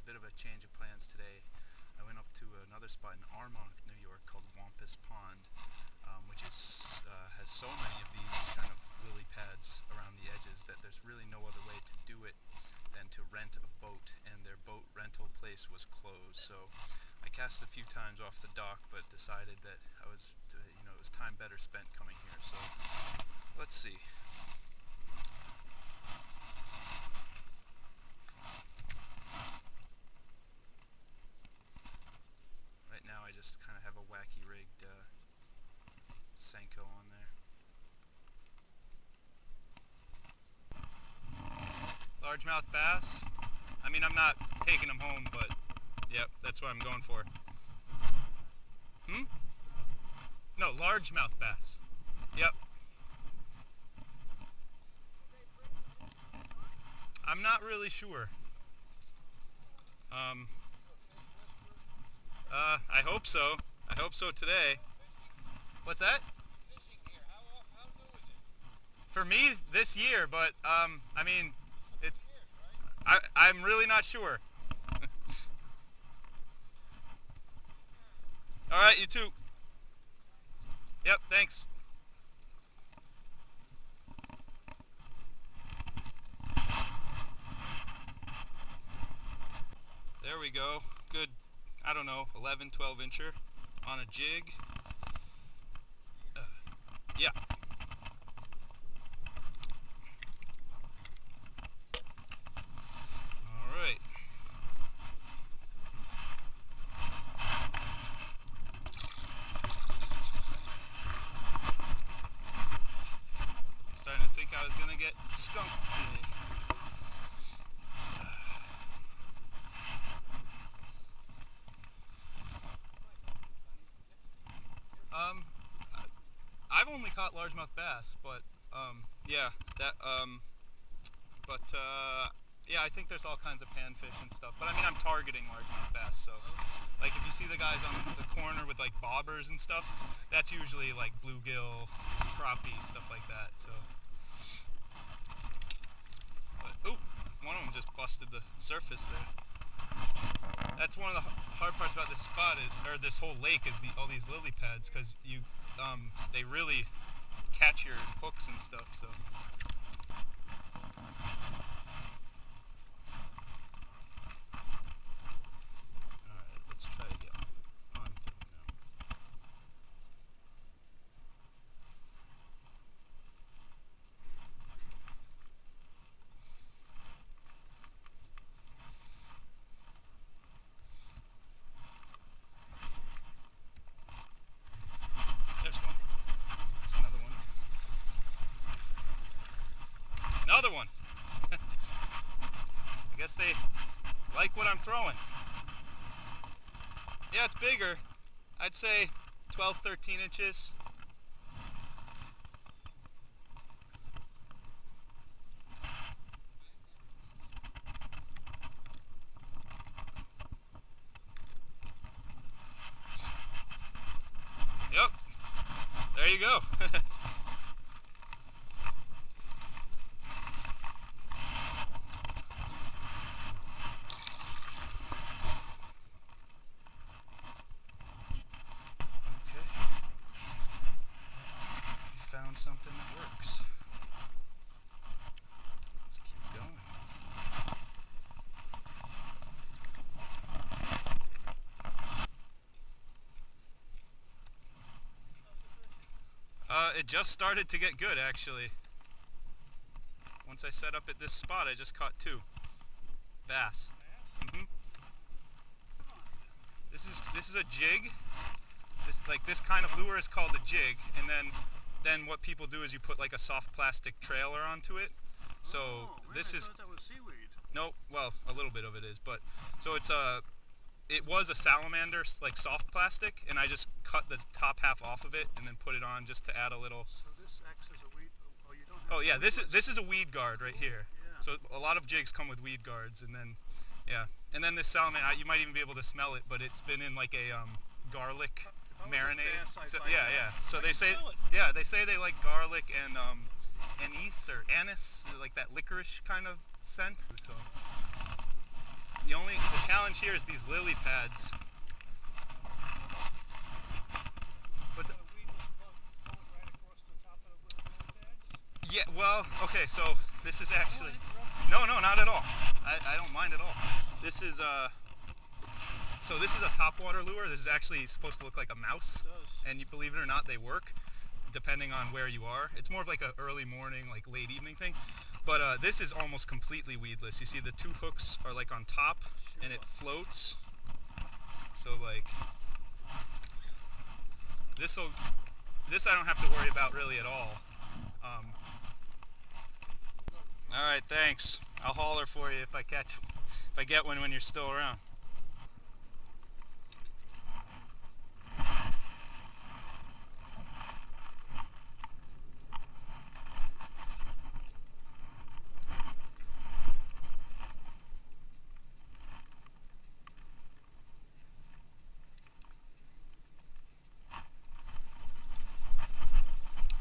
bit of a change of plans today. I went up to another spot in Armonk, New York called Wampus Pond, which is, has so many of these kind of lily pads around the edges that there's really no other way to do it than to rent a boat, and their boat rental place was closed. So I cast a few times off the dock, but decided that it was time better spent coming here. So let's see. Right now I just kind of have a wacky rigged Senko on there. Largemouth bass. I mean, I'm not taking them home, but yep, that's what I'm going for. No, largemouth bass. Yep. I'm not really sure. I hope so. I hope so today. What's that? How new is it? For me, this year, but I mean, it's. I'm really not sure. All right, you too. Yep, thanks. There we go. Good, I don't know, 11, 12 incher on a jig. Yeah. All right. Starting to think I was gonna get skunked today. I've only caught largemouth bass, but yeah, yeah, I think there's all kinds of panfish and stuff. But I mean, I'm targeting largemouth bass, so like if you see the guys on the corner with like bobbers and stuff, that's usually like bluegill, crappie, stuff like that. So, but oh, one of them just busted the surface there. That's one of the hard parts about this spot or this whole lake is all these lily pads, because they really catch your hooks and stuff. So. Alright, let's try to get on thing now. There's one. There's another one. Another one! I guess they like what I'm throwing. Yeah, it's bigger. I'd say 12, 13 inches. Yep. There you go. Found something that works. Let's keep going. It just started to get good, actually. Once I set up at this spot, I just caught 2 bass. This is a jig. This kind of lure is called a jig, and then what people do is you put like a soft plastic trailer onto it. So this is. I thought that was seaweed. No, well, a little bit of it is, but so it was a salamander like soft plastic, and I just cut the top half off of it and then put it on just to add a little. So this acts as a weed. Oh, you don't. Oh yeah, this is a weed guard right here. Yeah. So a lot of jigs come with weed guards, and then yeah, and then this salamander, you might even be able to smell it, but it's been in like a garlic marinade. So, yeah. So they say, yeah, they say they like garlic and anise or anise, like that licorice kind of scent. So the challenge here is these lily pads. What's So the weed will go right across the top of the lily pads? Yeah, well, okay, so this is actually I don't no, not at all. I don't mind at all. This is so this is a topwater lure. This is actually supposed to look like a mouse, It does. and you believe it or not, they work depending on where you are. It's more of like a early morning, like late evening thing. But this is almost completely weedless. You see the two hooks are like on top, and it floats. So like this I don't have to worry about really at all. All right, thanks. I'll holler for you if I get one when you're still around.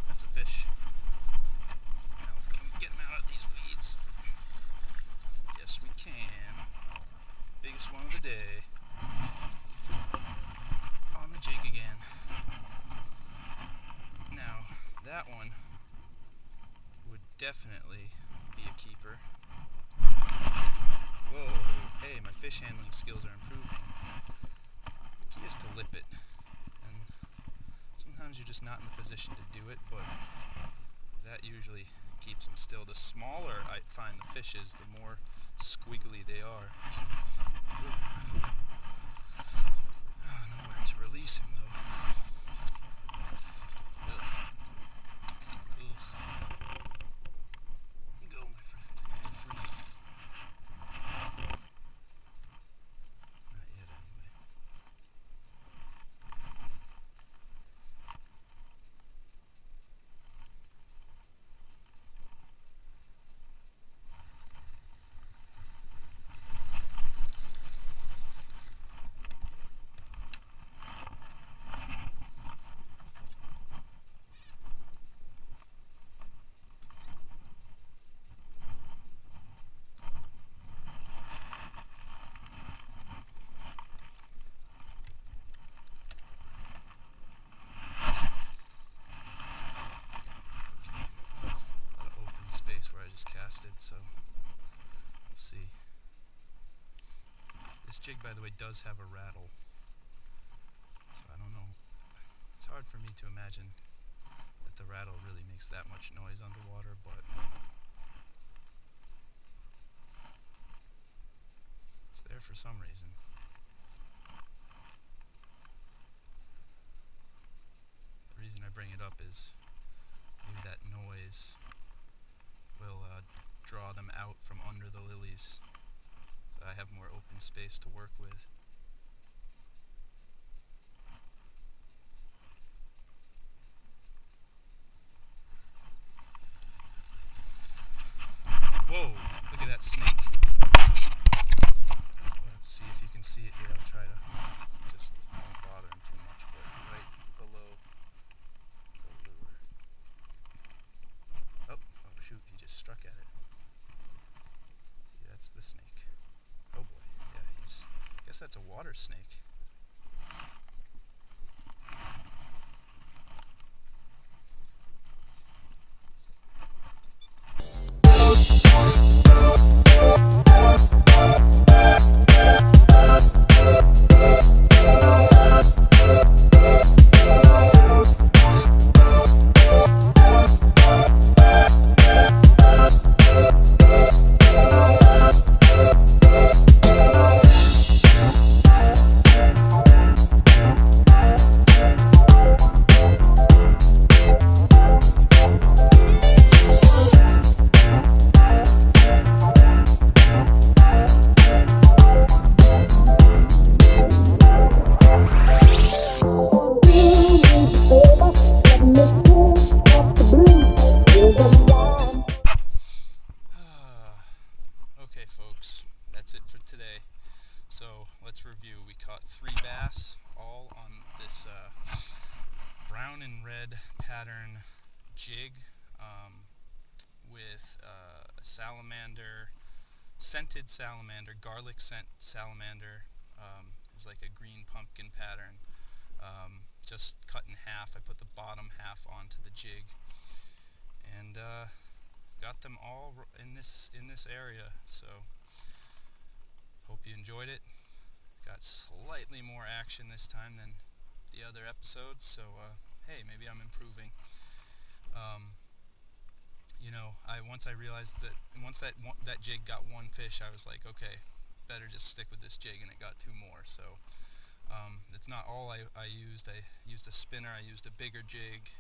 That's a fish. Now, can we get him out of these weeds? Yes, we can. Biggest one of the day. On the jig again. Now, that one would definitely be a keeper. Whoa, hey, my fish handling skills are improving. The key is to lip it. And sometimes you're just not in the position to do it, but that usually keeps them still. The smaller I find the fish is, the more squiggly they are. Oh, nowhere to release him though. Go, my friend. You're free. Not yet, anyway. Where I just casted, so we'll see. This jig, by the way, does have a rattle, so I don't know. It's hard for me to imagine that the rattle really makes that much noise underwater, but it's there for some reason. The reason I bring it up is maybe that noise will draw them out from under the lilies, so I have more open space to work with. Whoa, look at that snake. Let's see if you can see it here. I'll try to just not bother him too much, but right below the lure. Oh shoot, he just struck at it. See, that's the snake. Oh boy, yeah, I guess that's a water snake. Okay folks, that's it for today. So let's review. We caught 3 bass, all on this brown and red pattern jig with a salamander, scented salamander, garlic scent salamander. It was like a green pumpkin pattern, just cut in half. I put the bottom half onto the jig, and got them all in this area. So hope you enjoyed it. Got slightly more action this time than the other episodes, so hey, maybe I'm improving. Um, once I realized that once that jig got one fish, I was like, okay, better just stick with this jig, and it got two more. So it's not all I used. I used a spinner. I used a bigger jig.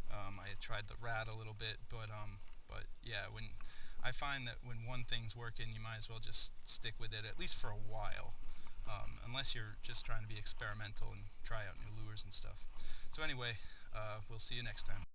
I tried the rat a little bit, but yeah, when I find that when one thing's working, you might as well just stick with it at least for a while, unless you're just trying to be experimental and try out new lures and stuff. So anyway, we'll see you next time.